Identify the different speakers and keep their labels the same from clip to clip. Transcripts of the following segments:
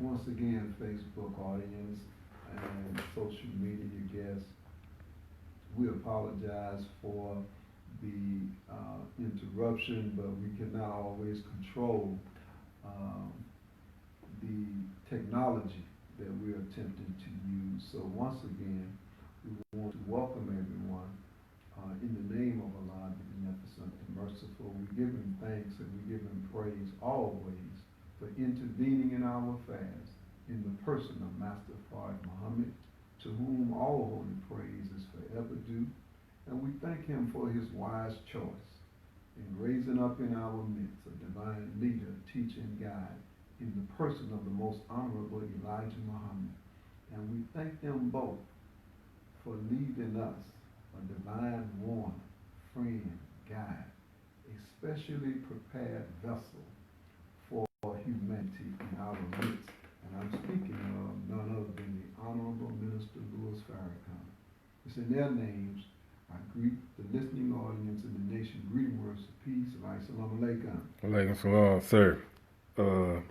Speaker 1: Once again, Facebook audience and social media guests, we apologize for the interruption, but we cannot always control um, the technology that we're attempting to use. So once again, we want to welcome everyone in the name of Allah, the Beneficent and Merciful. We give Him thanks and we give Him praise always for intervening in our affairs in the person of Master Farrakhan Muhammad, to whom all holy praise is forever due. And we thank Him for His wise choice in raising up in our midst a divine leader, teacher, and guide in the person of the most honorable Elijah Muhammad. And we thank them both for leaving us a divine warner, friend, guide, a specially prepared vessel for humanity in our midst. And I'm speaking of none other than the Honorable Minister Louis Farrakhan. It's in their names I greet the listening audience in the nation. Greeting words of peace. Assalamu alaikum.
Speaker 2: Alaikum salam, sir.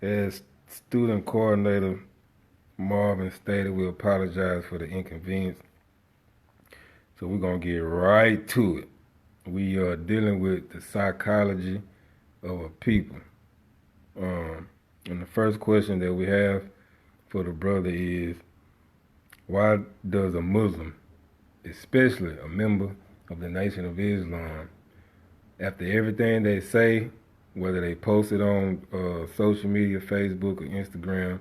Speaker 2: As student coordinator Marvin stated, we apologize for the inconvenience. So we're going to get right to it. We are dealing with the psychology of a people. And the first question that we have for the brother is, why does a Muslim, especially a member of the Nation of Islam, after everything they say, whether they post it on social media, Facebook or Instagram,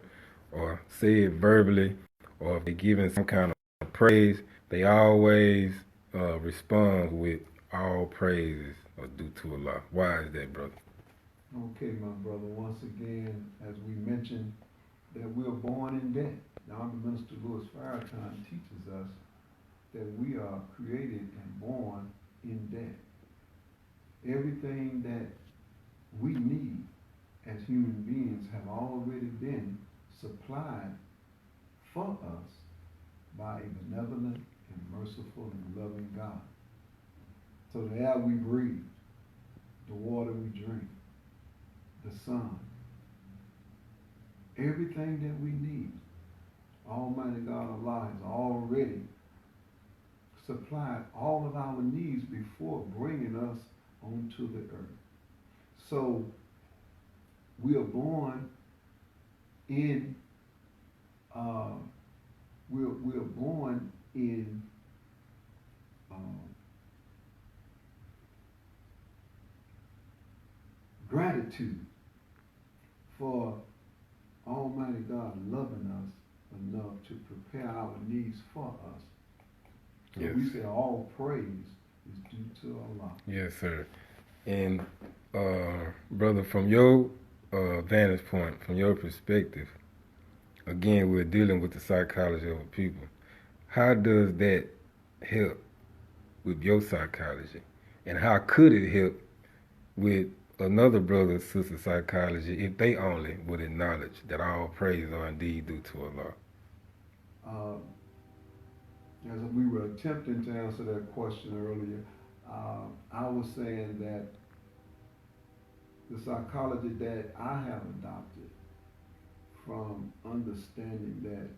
Speaker 2: or say it verbally, or if they're giving some kind of praise, they always respond with all praises are due to Allah? Why is that, brother?
Speaker 1: Okay, my brother. Once again, as we mentioned, that we're born in debt. The Honorable Minister Louis Farrakhan teaches us that we are created and born in debt. Everything that we need as human beings have already been supplied for us by a benevolent and merciful and loving God. So the air we breathe, the water we drink, the sun, everything that we need, Almighty God Allah has already supplied all of our needs before bringing us onto the earth. So we are born in we're born in gratitude for Almighty God loving us enough to prepare our needs for us. So
Speaker 2: Yes.
Speaker 1: we say all praise is due to Allah.
Speaker 2: Yes, sir. And brother, from your vantage point, from your perspective, again, we're dealing with the psychology of a people. How does that help with your psychology? And how could it help with another brother or sister psychology if they only would acknowledge that all praise are indeed due to Allah?
Speaker 1: As we were attempting to answer that question earlier, I was saying that the psychology that I have adopted from understanding that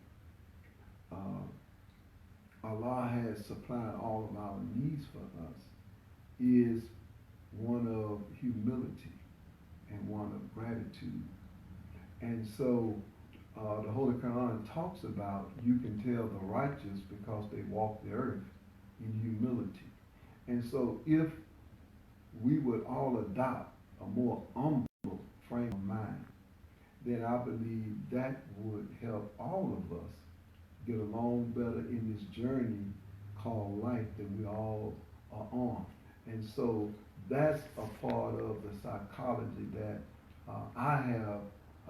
Speaker 1: Allah has supplied all of our needs for us is one of humility and one of gratitude. And so the Holy Quran talks about you can tell the righteous because they walk the earth in humility. And so if we would all adopt a more humble frame of mind, then I believe that would help all of us get along better in this journey called life that we all are on. And so that's a part of the psychology that I have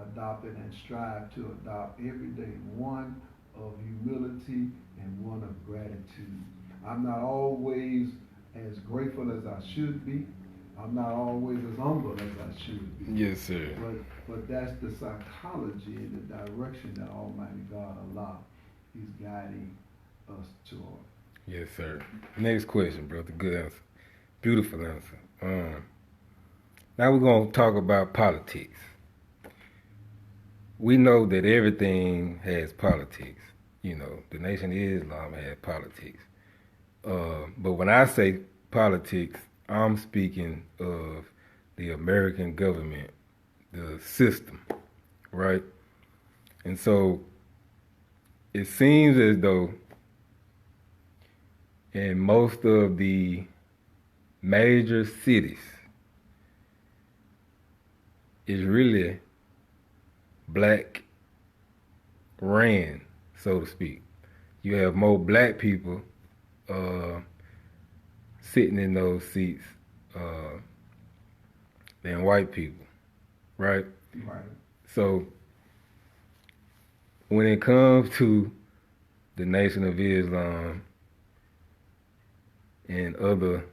Speaker 1: adopted and strive to adopt every day. One of humility and one of gratitude. I'm not always as grateful as I should be. I'm not always as humble as I should be.
Speaker 2: Yes, sir.
Speaker 1: But that's the psychology and the direction that Almighty God Allah is guiding us toward.
Speaker 2: Yes, sir. Next question, brother. Good answer. Beautiful answer. Now we're going to talk about politics. we know that everything has politics. You know, the Nation of Islam has politics. But when I say politics, I'm speaking of the American government, the system, right? And so it seems as though in most of the major cities, it's really black ran, so to speak. You have more black people sitting in those seats than white people, right?
Speaker 1: Right.
Speaker 2: So when it comes to the Nation of Islam and other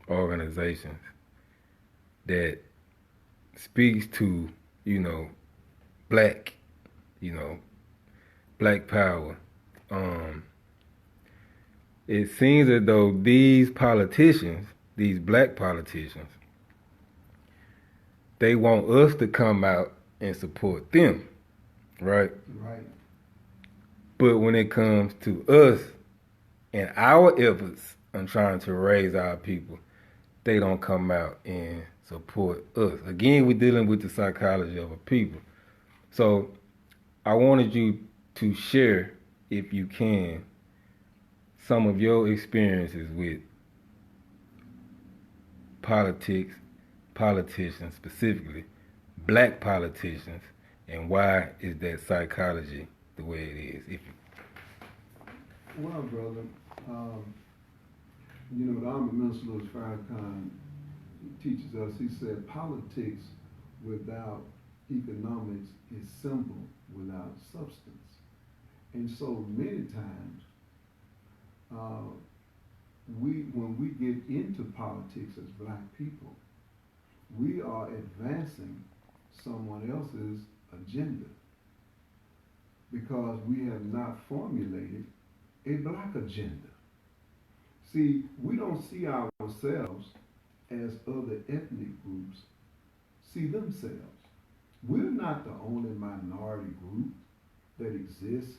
Speaker 2: organizations that speaks to, you know, black, you know, black power, it seems as though these politicians, these black politicians, they want us to come out and support them, right?
Speaker 1: Right.
Speaker 2: But when it comes to us and our efforts on trying to raise our people, they don't come out and support us. Again, we're dealing with the psychology of a people. So I wanted you to share, if you can, some of your experiences with politics, politicians specifically, black politicians, and why is that psychology the way it is? If you...
Speaker 1: Well, brother, you know, the Honorable Minister Louis Farrakhan teaches us, he said, politics without economics is simple without substance. And so many times, when we get into politics as black people, we are advancing someone else's agenda because we have not formulated a black agenda. See, we don't see ourselves as other ethnic groups see themselves. We're not the only minority group that exists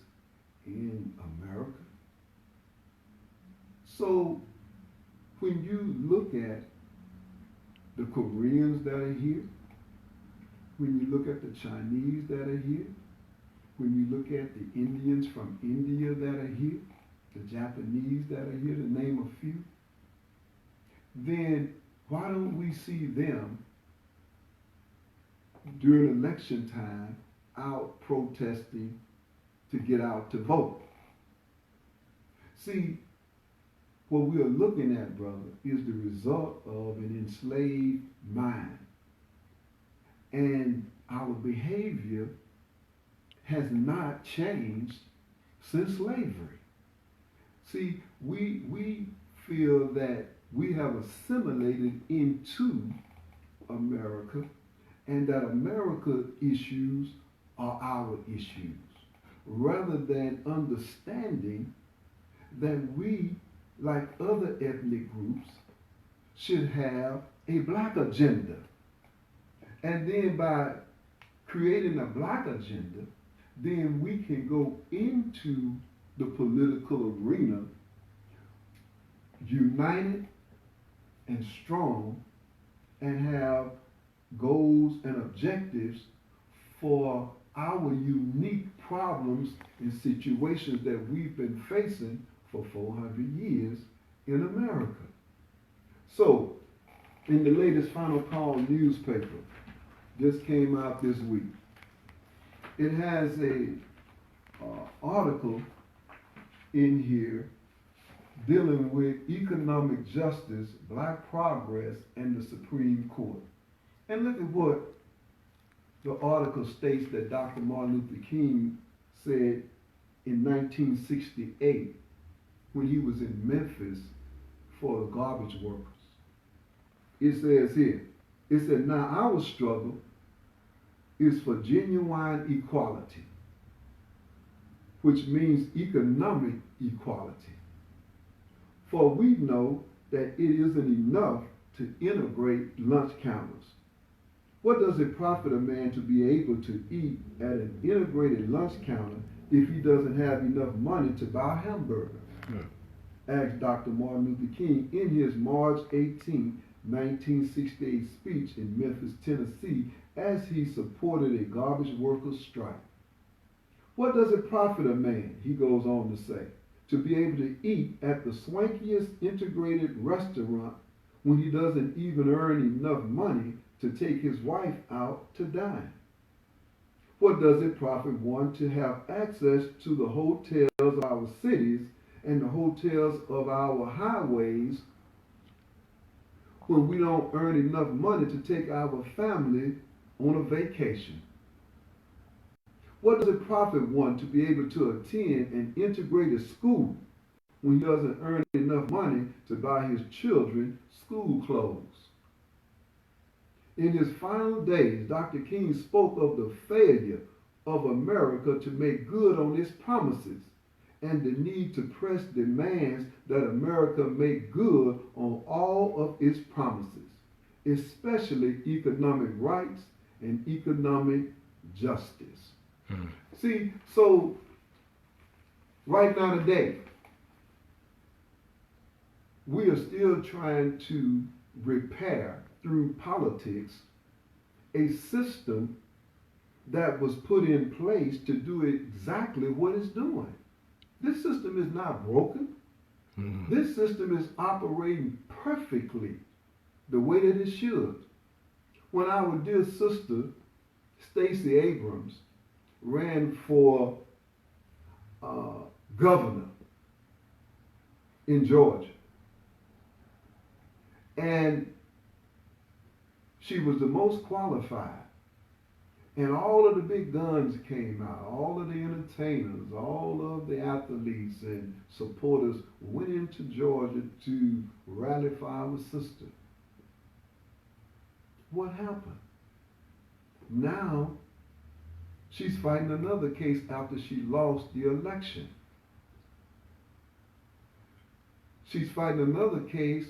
Speaker 1: in America. So when you look at the Koreans that are here, when you look at the Chinese that are here, when you look at the Indians from India that are here, the Japanese that are here, to name a few, then why don't we see them during election time out protesting to get out to vote? See, what we are looking at, brother, is the result of an enslaved mind. And our behavior has not changed since slavery. See, we feel that we have assimilated into America and that America issues are our issues, rather than understanding that we, like other ethnic groups, should have a black agenda. And then by creating a black agenda, then we can go into the political arena united and strong and have goals and objectives for our unique problems and situations that we've been facing for 400 years in America. So, in the latest Final Call newspaper, just came out this week, it has a article in here dealing with economic justice, black progress, and the Supreme Court. And look at what the article states that Dr. Martin Luther King said in 1968 when he was in Memphis for the garbage workers. It says here, it said, now our struggle is for genuine equality, which means economic equality. For we know that it isn't enough to integrate lunch counters What does it profit a man to be able to eat at an integrated lunch counter if he doesn't have enough money to buy a hamburger? Asked Dr. Martin Luther King in his March 18, 1968 speech in Memphis, Tennessee, as he supported a garbage workers' strike. What does it profit a man, he goes on to say, to be able to eat at the swankiest integrated restaurant when he doesn't even earn enough money to take his wife out to dine? What does it profit one to have access to the hotels of our cities and the hotels of our highways when we don't earn enough money to take our family on a vacation? What does it profit one to be able to attend an integrated school when he doesn't earn enough money to buy his children school clothes? In his final days, Dr. King spoke of the failure of America to make good on its promises and the need to press demands that America make good on all of its promises, especially economic rights and economic justice. See, so right now today, we are still trying to repair through politics a system that was put in place to do exactly what it's doing. This system is not broken. This system is operating perfectly the way that it should. When our dear sister, Stacey Abrams, ran for governor in Georgia, and she was the most qualified, and all of the big guns came out, all of the entertainers, all of the athletes and supporters went into Georgia to rally for our sister. What happened? Now she's fighting another case after she lost the election. She's fighting another case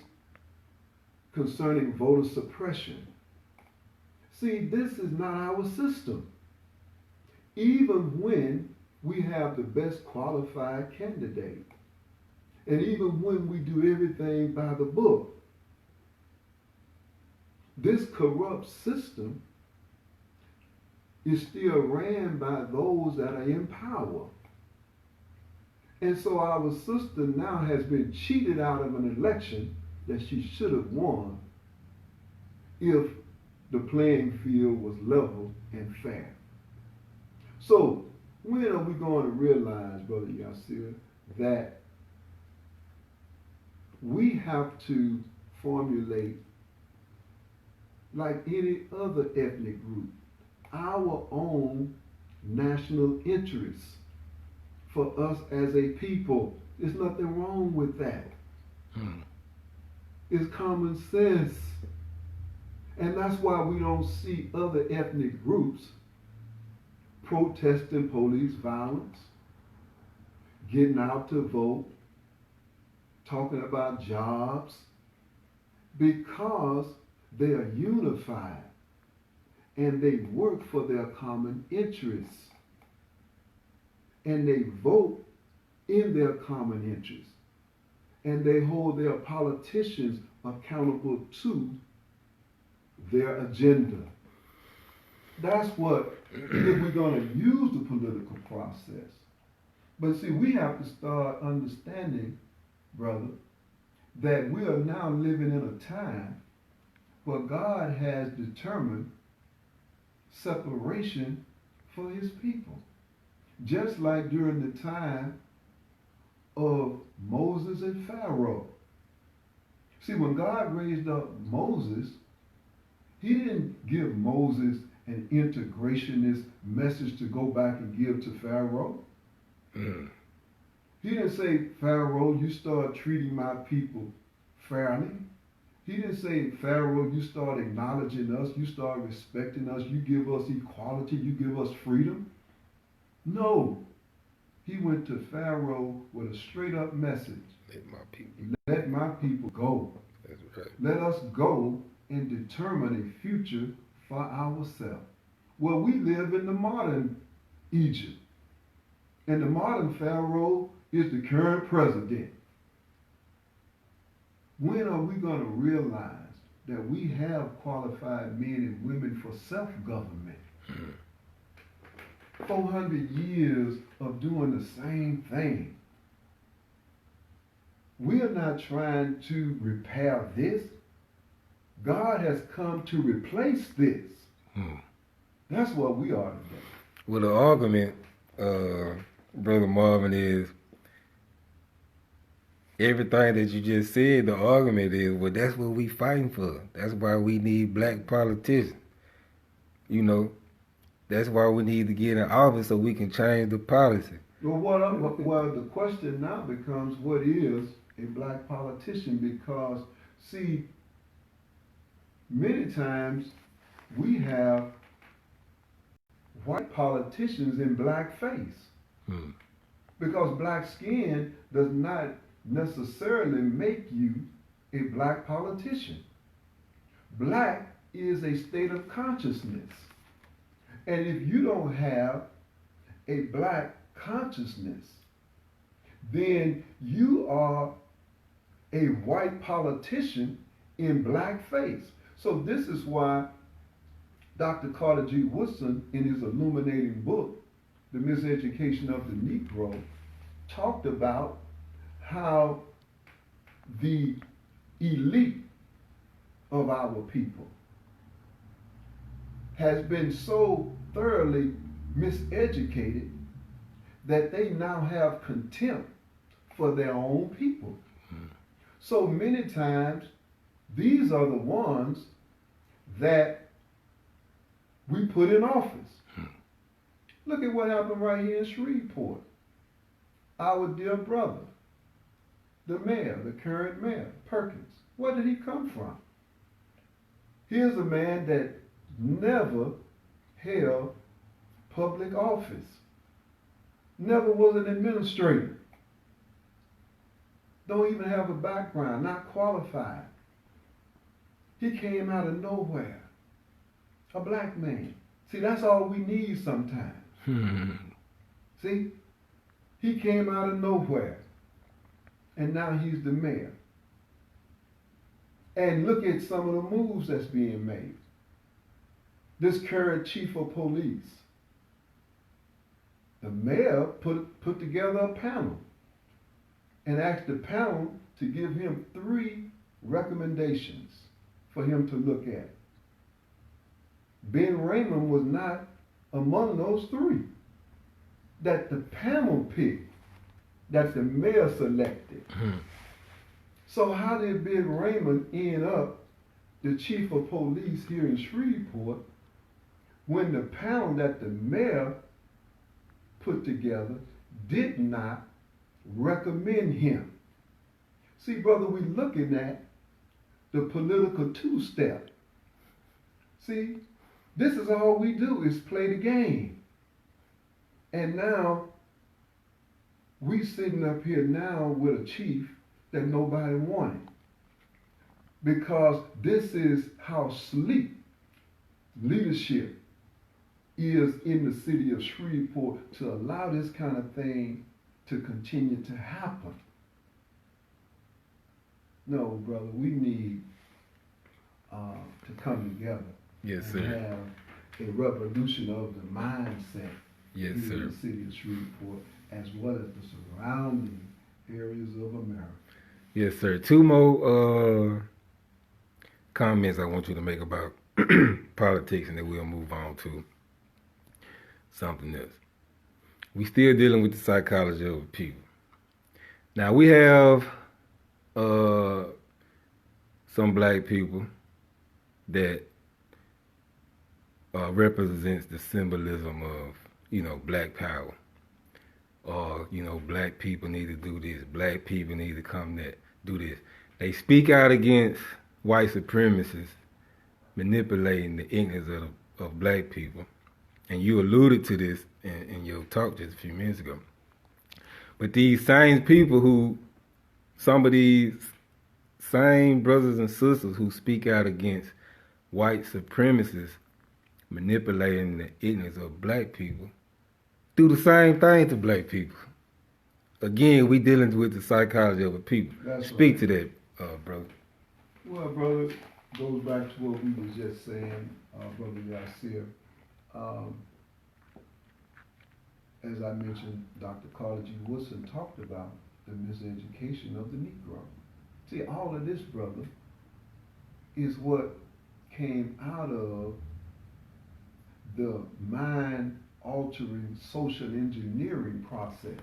Speaker 1: concerning voter suppression. See, this is not our system. Even when we have the best qualified candidate, and even when we do everything by the book, this corrupt system is still ran by those that are in power. And so our sister now has been cheated out of an election that she should have won if the playing field was level and fair. So when are we going to realize, Brother Yasir, that we have to formulate, like any other ethnic group, our own national interests for us as a people? There's nothing wrong with that. It's common sense. And that's why we don't see other ethnic groups protesting police violence, getting out to vote, talking about jobs, because they are unified and they work for their common interests and they vote in their common interests and they hold their politicians accountable to their agenda. That's what, if we're going to use the political process. But see, we have to start understanding, brother, that we are now living in a time where God has determined separation for his people. Just like during the time of Moses and Pharaoh. See, when God raised up Moses, he didn't give Moses an integrationist message to go back and give to Pharaoh. He didn't say, Pharaoh, you start treating my people fairly. He didn't say, Pharaoh, you start acknowledging us, you start respecting us, you give us equality, you give us freedom. No. He went to Pharaoh with a straight up message. Let my people go.
Speaker 2: That's right.
Speaker 1: Let us go and determine a future for ourselves. Well, we live in the modern Egypt. And the modern Pharaoh is the current president. When are we going to realize that we have qualified men and women for self-government? 400 years of doing the same thing. We are not trying to repair this. God has come to replace this. That's what we are today.
Speaker 2: Well, the argument, Brother Marvin, is everything that you just said. The argument is, well, that's what we fighting for. That's why we need black politicians. You know, that's why we need to get in office so we can change the policy.
Speaker 1: Well, the question now becomes, what is a black politician? Because, see, many times we have white politicians in blackface. Because black skin does not necessarily make you a black politician. Black is a state of consciousness. And if you don't have a black consciousness, then you are a white politician in blackface. So this is why Dr. Carter G. Woodson, in his illuminating book, The Miseducation of the Negro, talked about how the elite of our people has been so thoroughly miseducated that they now have contempt for their own people. So many times, these are the ones that we put in office. Look at what happened right here in Shreveport. Our dear brother, the mayor, the current mayor, Perkins, where did he come from? Here's a man that never held public office, never was an administrator, don't even have a background, not qualified. He came out of nowhere, a black man. See, that's all we need sometimes. See, he came out of nowhere, and now he's the mayor. And look at some of the moves that's being made. This current chief of police, the mayor put together a panel and asked the panel to give him 3 recommendations for him to look at. Ben Raymond was not among those 3 that the panel picked, that the mayor selected. So how did Ben Raymond end up the chief of police here in Shreveport when the panel that the mayor put together did not recommend him? See, brother, we're looking at the political 2-step. See, this is all we do is play the game. And now, we sitting up here now with a chief that nobody wanted. Because this is how sleep leadership is in the city of Shreveport, to allow this kind of thing to continue to happen. No, brother, we need to come together.
Speaker 2: Yes,
Speaker 1: and
Speaker 2: sir.
Speaker 1: have a revolution of the mindset
Speaker 2: Yes,
Speaker 1: in
Speaker 2: sir.
Speaker 1: the city of Shreveport, as well as the surrounding areas of America.
Speaker 2: Yes, sir. 2 more comments I want you to make about politics, and then we'll move on to something else. We still dealing with the psychology of people. Now, we have some black people that represents the symbolism of, black power. Or, black people need to do this. Black people need to do this. They speak out against white supremacists manipulating the ignorance of black people. And you alluded to this in your talk just a few minutes ago. But these same people some of these same brothers and sisters who speak out against white supremacists manipulating the ignorance of black people, do the same thing to black people. Again, we dealing with the psychology of a people.
Speaker 1: That's
Speaker 2: Speak
Speaker 1: right.
Speaker 2: to that, brother.
Speaker 1: Well, brother, goes back to what we was just saying, brother Yasir. Um, as I mentioned, Dr. Carter G. Woodson talked about the miseducation of the Negro. See, all of this, brother, is what came out of the mind-altering social engineering process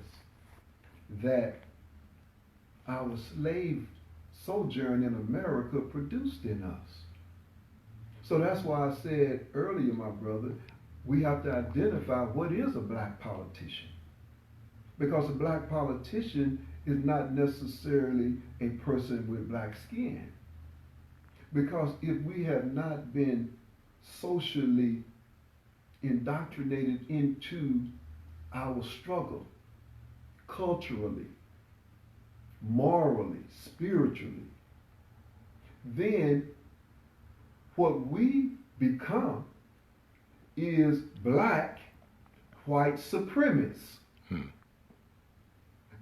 Speaker 1: that our slave sojourn in America produced in us. So that's why I said earlier, my brother, we have to identify what is a black politician. Because a black politician is not necessarily a person with black skin. Because if we have not been socially indoctrinated into our struggle, culturally, morally, spiritually, then what we become is black white supremacists.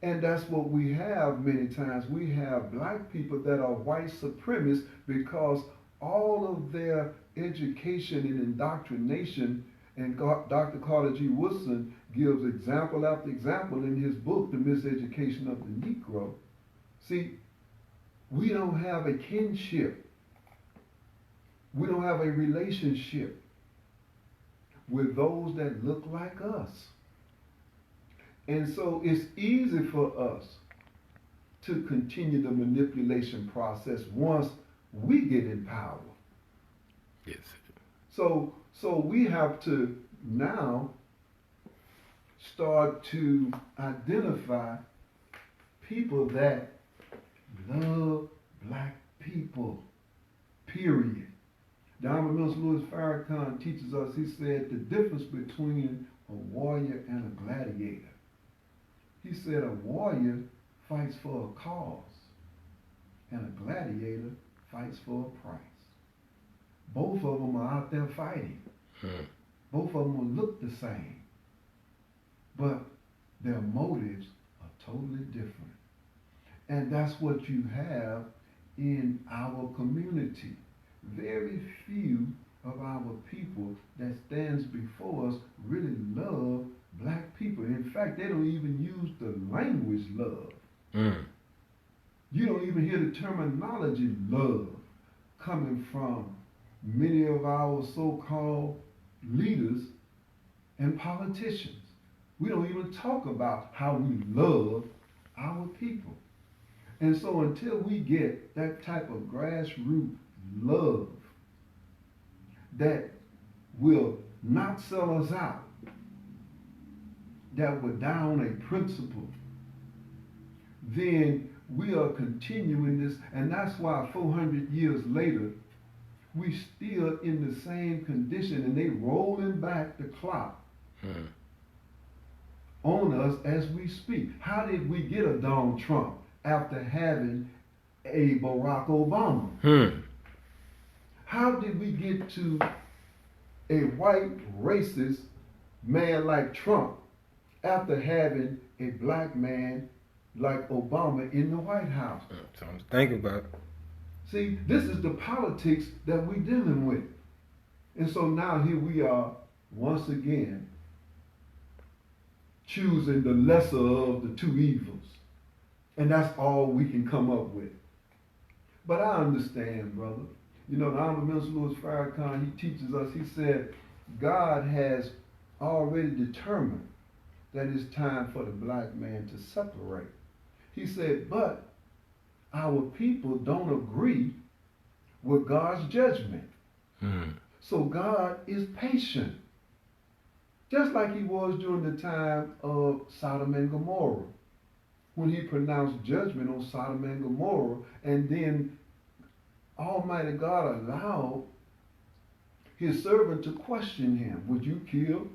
Speaker 1: And that's what we have many times. We have black people that are white supremacists because all of their education and indoctrination, and Dr. Carter G. Woodson gives example after example in his book, The Miseducation of the Negro. See, we don't have a kinship. We don't have a relationship with those that look like us. And so it's easy for us to continue the manipulation process once we get in power.
Speaker 2: Yes.
Speaker 1: So we have to now start to identify people that love black people, period. The Honorable Mr. Louis Farrakhan teaches us, he said, the difference between a warrior and a gladiator. He said a warrior fights for a cause and a gladiator fights for a price. Both of them are out there fighting. Both of them will look the same, but their motives are totally different. And that's what you have in our community. Very few of our people that stands before us really love black people. In fact, they don't even use the language love. You don't even hear the terminology love coming from many of our so-called leaders and politicians. We don't even talk about how we love our people. And so until we get that type of grassroots love that will not sell us out, that will down a principle, then we are continuing this. And that's why 400 years later, we still in the same condition, and they rolling back the clock on us as we speak. How did we get a Donald Trump after having a Barack Obama? How did we get to a white racist man like Trump after having a black man like Obama in the White House?
Speaker 2: Something to think about.
Speaker 1: See, this is the politics that we're dealing with. And so now here we are, once again, choosing the lesser of the two evils. And that's all we can come up with. But I understand, brother. You know, the Honorable Minister Louis Farrakhan, he teaches us, he said, God has already determined that it's time for the black man to separate. He said, but our people don't agree with God's judgment. So God is patient. Just like he was during the time of Sodom and Gomorrah, when he pronounced judgment on Sodom and Gomorrah, and then Almighty God allowed his servant to question him. Would you kill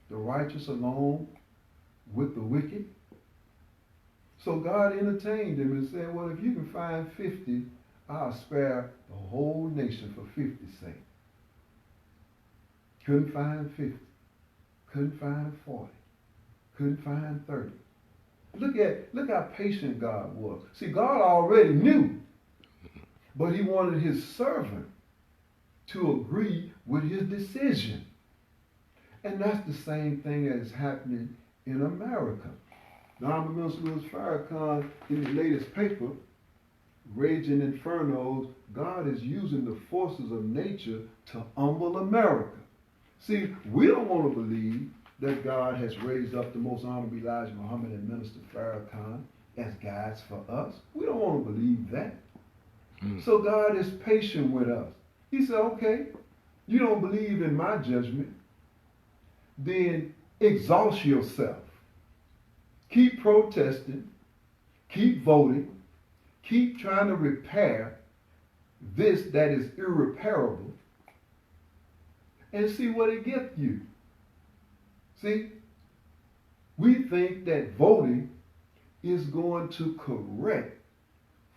Speaker 1: the righteous along with the wicked? So God entertained him and said, well, if you can find 50, I'll spare the whole nation for 50's sake. Couldn't find 50. Couldn't find 40. Couldn't find 30. Look how patient God was. See, God already knew, but he wanted his servant to agree with his decision. And that's the same thing that is happening in America. Now, I'm Minister Farrakhan in the latest paper, Raging Infernos, God is using the forces of nature to humble America. See, we don't want to believe that God has raised up the most honorable Elijah Muhammad and Minister Farrakhan as guides for us. We don't want to believe that. So God is patient with us. He said, okay, you don't believe in my judgment, then exhaust yourself. Keep protesting, keep voting, keep trying to repair this that is irreparable, and see what it gets you. See, we think that voting is going to correct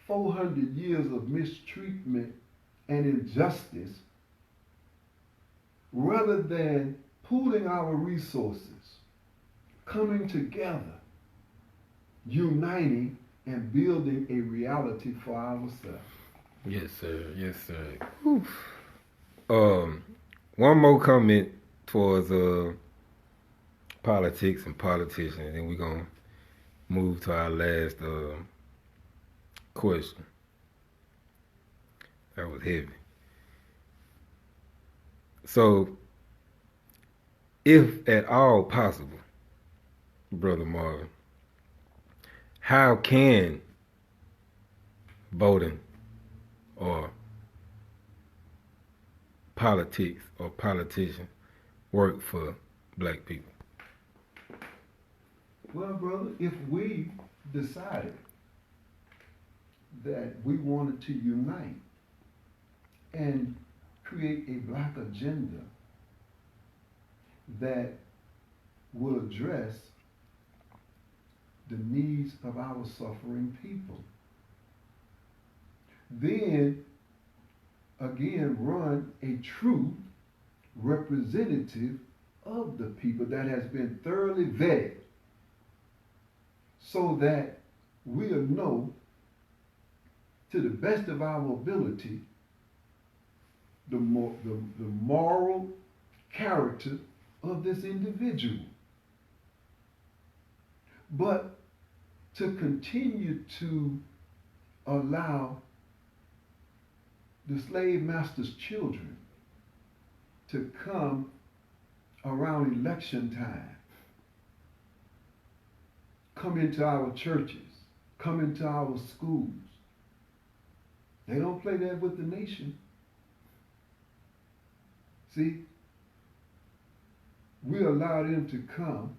Speaker 1: 400 years of mistreatment and injustice rather than pooling our resources, coming together, uniting, and building a reality for ourselves.
Speaker 2: Yes, sir. Yes, sir. One more comment towards politics and politicians, and we're gonna move to our last question. That was heavy. So, if at all possible, Brother Marvin, how can voting or politics or politicians work for black people?
Speaker 1: Well, brother, if we decided that we wanted to unite and create a black agenda that will address the needs of our suffering people, then again run a true representative of the people that has been thoroughly vetted so that we'll know to the best of our ability the moral character of this individual. But to continue to allow the slave master's children to come around election time, come into our churches, come into our schools. They don't play that with the nation. See, we allow them to come,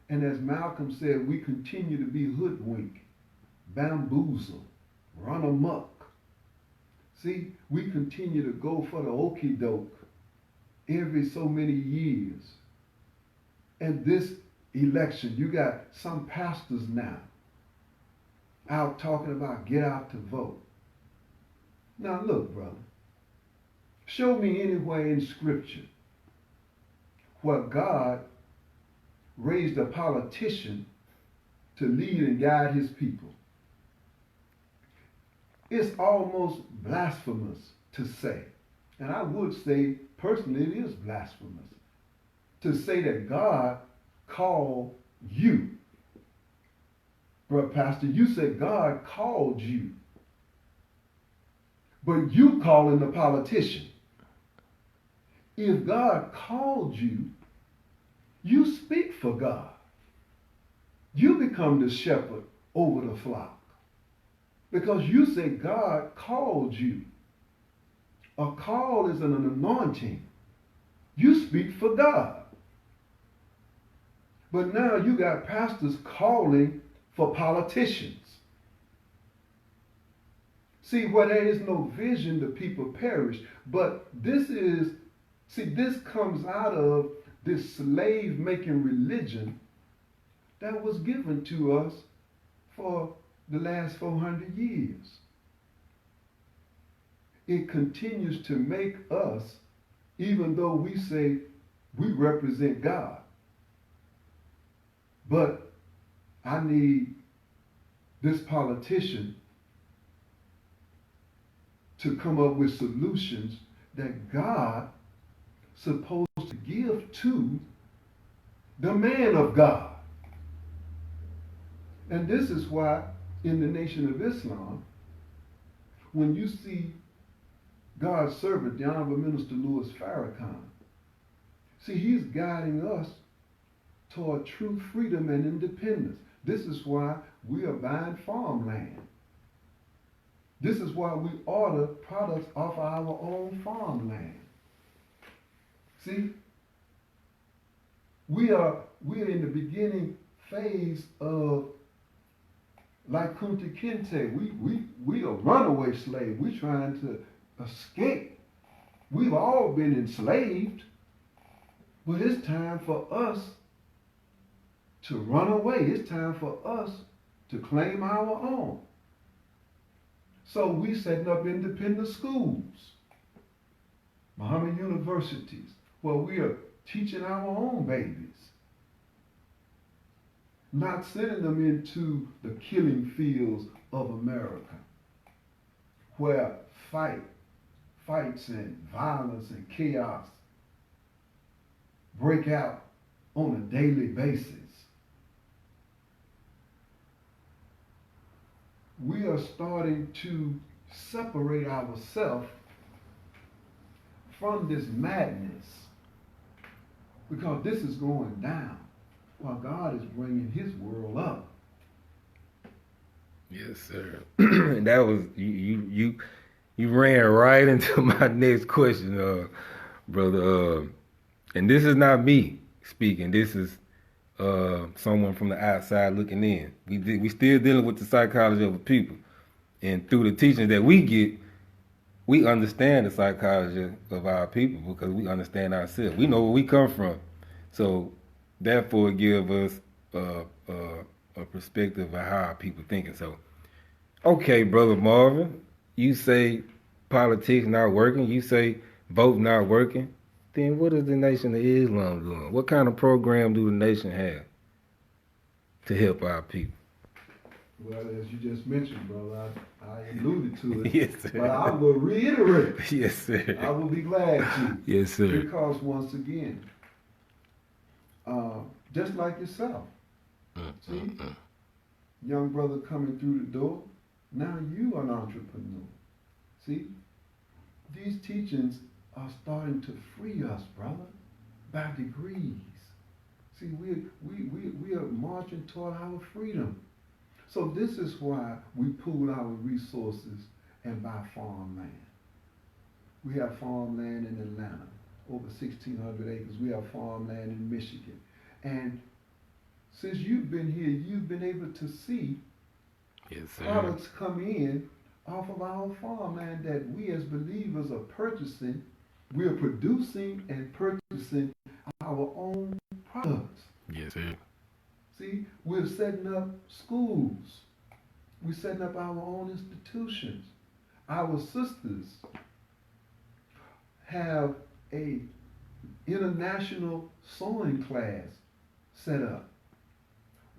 Speaker 1: and as Malcolm said, we continue to be hoodwinked, bamboozled, run amok. See, we continue to go for the okie doke every so many years. And this election, you got some pastors now out talking about get out to vote. Now look, brother, show me anywhere in Scripture where God raised a politician to lead and guide his people. It's almost blasphemous to say, and I would say personally it is blasphemous, to say that God called you. But Pastor, you said God called you, but you calling the politician. If God called you, you speak for God. You become the shepherd over the flock. Because you say God called you. A call is an anointing. You speak for God. But now you got pastors calling for politicians. See, where there is no vision, the people perish. But this comes out of this slave-making religion that was given to us for the last 400 years. It continues to make us, even though we say We represent God. But I need this politician to come up with solutions that God supposed to give to the man of God. And this is why in the Nation of Islam, when you see God's servant, the Honorable Minister Louis Farrakhan, see, he's guiding us toward true freedom and independence. This is why we are buying farmland. This is why we order products off our own farmland. See, we are in the beginning phase of, like Kunta Kinte, we are runaway slaves. We're trying to escape. We've all been enslaved, but it's time for us to run away. It's time for us to claim our own. So we setting up independent schools, Muhammad universities, where we are teaching our own babies, not sending them into the killing fields of America, where fights and violence and chaos break out on a daily basis. We are starting to separate ourselves from this madness, because this is going down while God is bringing his world up.
Speaker 2: Yes, sir. And that was you ran right into my next question, brother. And this is not me speaking. This is someone from the outside looking in. We still dealing with the psychology of the people, and through the teachings that we get, we understand the psychology of our people because we understand ourselves. We know where we come from, so therefore it gives us a perspective of how our people thinking. So, okay, brother Marvin, you say politics not working. You say vote not working. Then what is the Nation of Islam doing? What kind of program do the nation have to help our people?
Speaker 1: Well, as you just mentioned, brother, I alluded to it.
Speaker 2: Yes, sir.
Speaker 1: But I will reiterate.
Speaker 2: Yes, sir.
Speaker 1: I will be glad to.
Speaker 2: Yes, sir.
Speaker 1: Because once again, just like yourself, see, young brother coming through the door, now you are an entrepreneur. See, these teachings are starting to free us, brother, by degrees. See, we are marching toward our freedom. So this is why we pool our resources and buy farmland. We have farmland in Atlanta, over 1,600 acres. We have farmland in Michigan. And since you've been here, you've been able to see products come in off of our farmland that we as believers are purchasing. We are producing and purchasing our own products.
Speaker 2: Yes, sir.
Speaker 1: See, we're setting up schools. We're setting up our own institutions. Our sisters have a international sewing class set up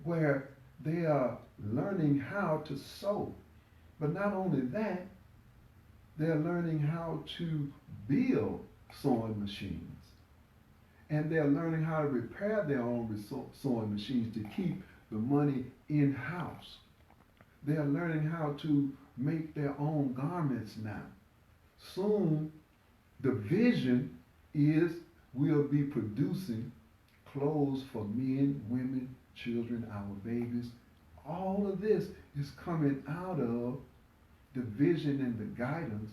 Speaker 1: where they are learning how to sew. But not only that, they're learning how to build sewing machines. And they're learning how to repair their own sewing machines to keep the money in-house. They're learning how to make their own garments now. Soon, the vision is we'll be producing clothes for men, women, children, our babies. All of this is coming out of the vision and the guidance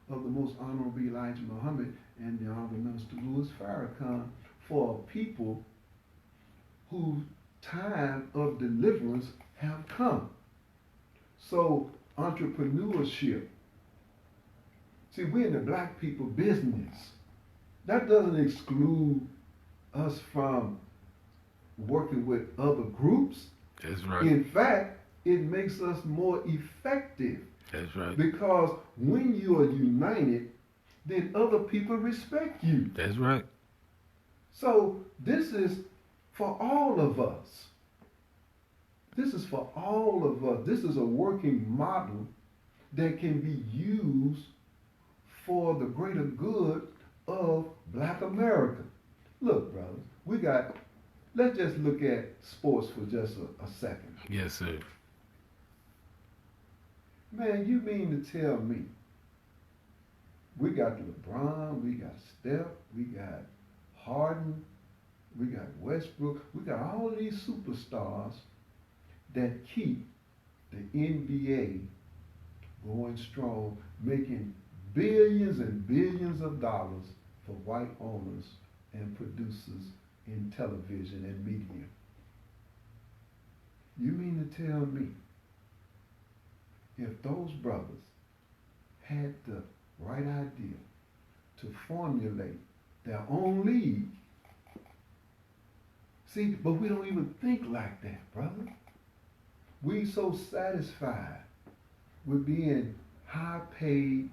Speaker 1: of the Most Honorable Elijah Muhammad and the Honorable Minister Louis Farrakhan for a people whose time of deliverance have come. So entrepreneurship. See, we're in the black people business. That doesn't exclude us from working with other groups.
Speaker 2: That's right.
Speaker 1: In fact, it makes us more effective.
Speaker 2: That's right.
Speaker 1: Because when you are united, then other people respect you.
Speaker 2: That's right.
Speaker 1: So this is for all of us. This is for all of us. This is a working model that can be used for the greater good of Black America. Look, brothers, let's just look at sports for just a second.
Speaker 2: Yes, sir.
Speaker 1: Man, you mean to tell me we got LeBron, we got Steph, we got Harden, we got Westbrook, we got all these superstars that keep the NBA going strong, making billions and billions of dollars for white owners and producers in television and media. You mean to tell me if those brothers had the right idea to formulate their own league? See, but we don't even think like that, brother. We so satisfied with being high-paid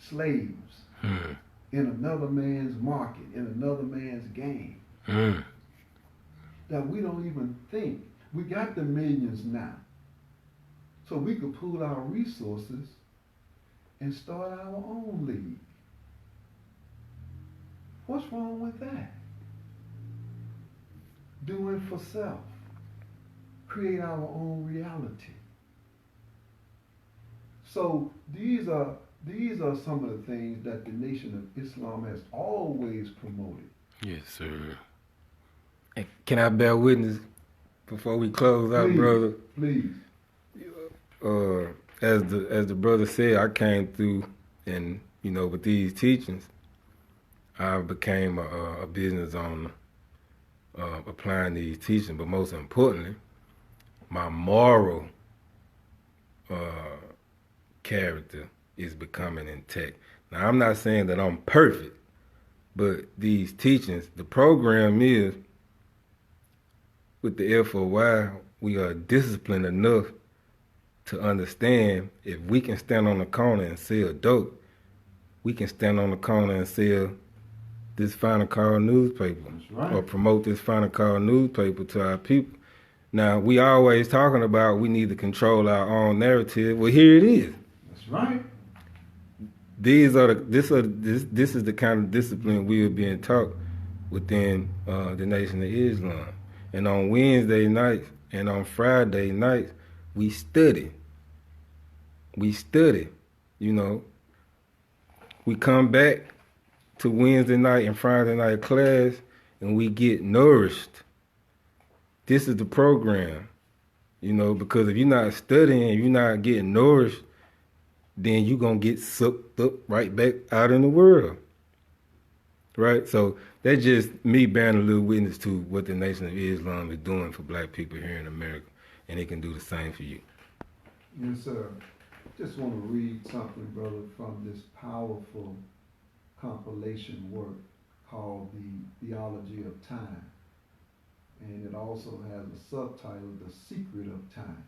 Speaker 1: slaves in another man's market, in another man's game, that we don't even think. We got the millions now, so we could pool our resources and start our own league. What's wrong with that? Doing for self. Create our own reality. So these are some of the things that the Nation of Islam has always promoted.
Speaker 2: Yes, sir. And can I bear witness before we close out,
Speaker 1: Please,
Speaker 2: brother?
Speaker 1: Please.
Speaker 2: As the brother said, I came through, and with these teachings, I became a business owner, applying these teachings. But most importantly, my moral character is becoming intact. Now, I'm not saying that I'm perfect, but these teachings, the program is, with the FOY, we are disciplined enough to understand if we can stand on the corner and sell dope, we can stand on the corner and sell this Final Call newspaper.
Speaker 1: That's right.
Speaker 2: Or promote this Final Call newspaper to our people. Now, we always talking about we need to control our own narrative. Well, here it is.
Speaker 1: That's right.
Speaker 2: This is the kind of discipline we are being taught within the Nation of Islam. And on Wednesday nights and on Friday nights, we study. We come back to Wednesday night and Friday night class, and we get nourished. This is the program, because if you're not studying, if you're not getting nourished, then you're going to get sucked up right back out in the world, right? So that's just me bearing a little witness to what the Nation of Islam is doing for Black people here in America, and it can do the same for you.
Speaker 1: Yes, sir. Just want to read something, brother, from this powerful compilation work called The Theology of Time. And it also has a subtitle, The Secret of Time.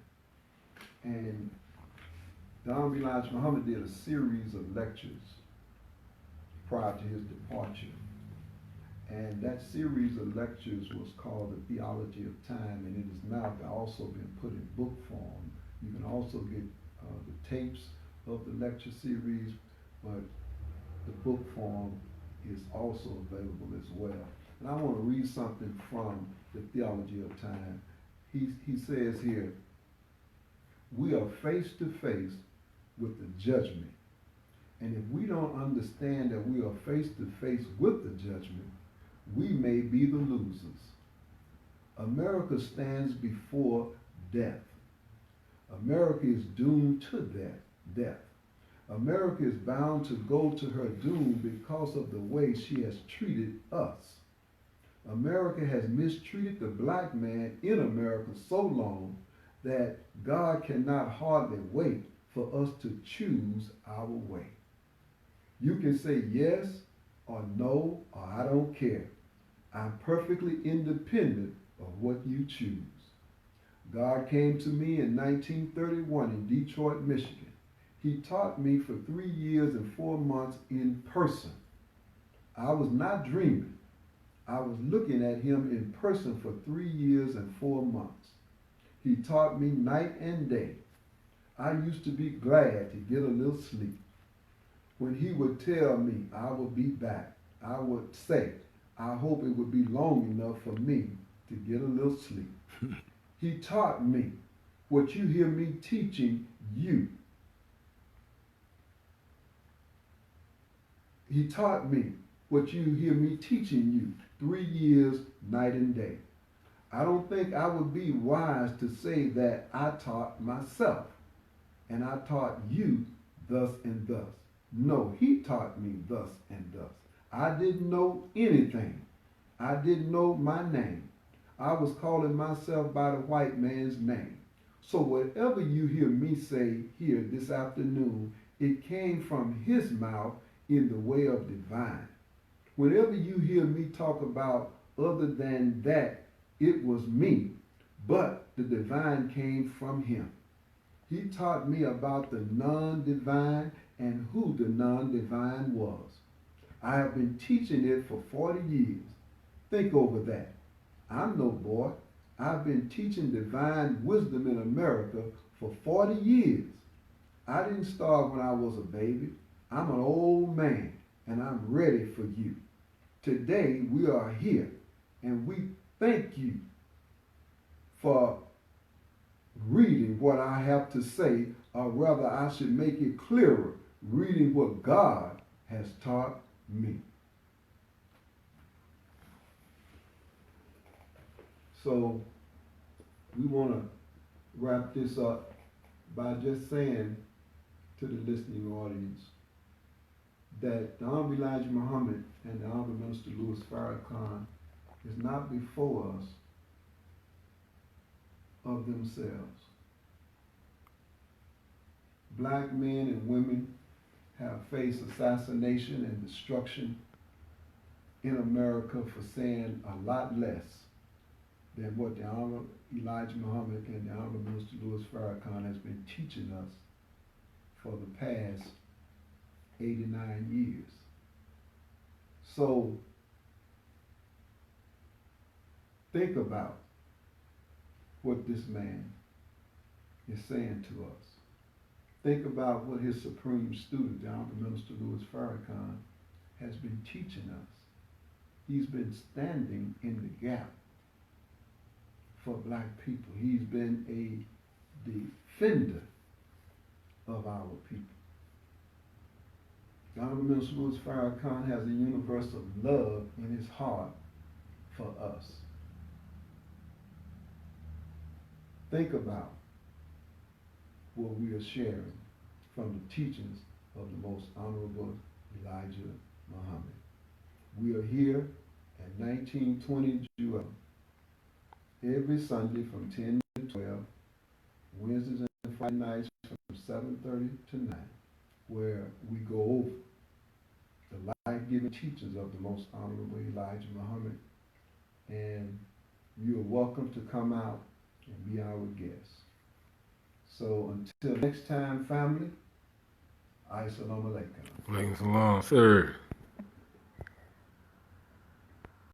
Speaker 1: And Don Elijah Muhammad did a series of lectures prior to his departure. And that series of lectures was called The Theology of Time, and it has now also been put in book form. You can also get the tapes of the lecture series, but the book form is also available as well. And I want to read something from The Theology of Time. He says here, we are face to face with the judgment. And if we don't understand that we are face to face with the judgment, we may be the losers. America stands before death. America is doomed to death. America is bound to go to her doom because of the way she has treated us. America has mistreated the black man in America so long that God cannot hardly wait for us to choose our way. You can say yes or no, or I don't care. I'm perfectly independent of what you choose. God came to me in 1931 in Detroit, Michigan. He taught me for 3 years and 4 months in person. I was not dreaming. I was looking at him in person for 3 years and 4 months. He taught me night and day. I used to be glad to get a little sleep. When he would tell me I would be back, I would say, I hope it would be long enough for me to get a little sleep. He taught me what you hear me teaching you. He taught me what you hear me teaching you 3 years, night and day. I don't think I would be wise to say that I taught myself and I taught you thus and thus. No, he taught me thus and thus. I didn't know anything. I didn't know my name. I was calling myself by the white man's name. So whatever you hear me say here this afternoon, it came from his mouth in the way of divine. Whenever you hear me talk about other than that, it was me, but the divine came from him. He taught me about the non-divine and who the non-divine was. I have been teaching it for 40 years. Think over that. I'm no boy. I've been teaching divine wisdom in America for 40 years. I didn't start when I was a baby. I'm an old man, and I'm ready for you. Today, we are here, and we thank you for reading what I have to say, or rather, I should make it clearer, reading what God has taught me. So, we want to wrap this up by just saying to the listening audience that the Honorable Elijah Muhammad and the Honorable Minister Louis Farrakhan is not before us of themselves. Black men and women have faced assassination and destruction in America for saying a lot less than what the Honorable Elijah Muhammad and the Honorable Minister Louis Farrakhan has been teaching us for the past 89 years. So think about what this man is saying to us. Think about what his supreme student, the Honorable Minister Louis Farrakhan, has been teaching us. He's been standing in the gap for black people. He's been a defender of our people. The Honorable Minister Louis Farrakhan has a universe of love in his heart for us. Think about what we are sharing from the teachings of the Most Honorable Elijah Muhammad. We are here at 1920 Jewel every Sunday from 10 to 12, Wednesdays and Friday nights from 7:30 to 9, where we go over the life-giving teachings of the Most Honorable Elijah Muhammad. And you are welcome to come out and be our guest. So until next time, family, Assalamu alaikum.
Speaker 2: Alaikum salam, sir.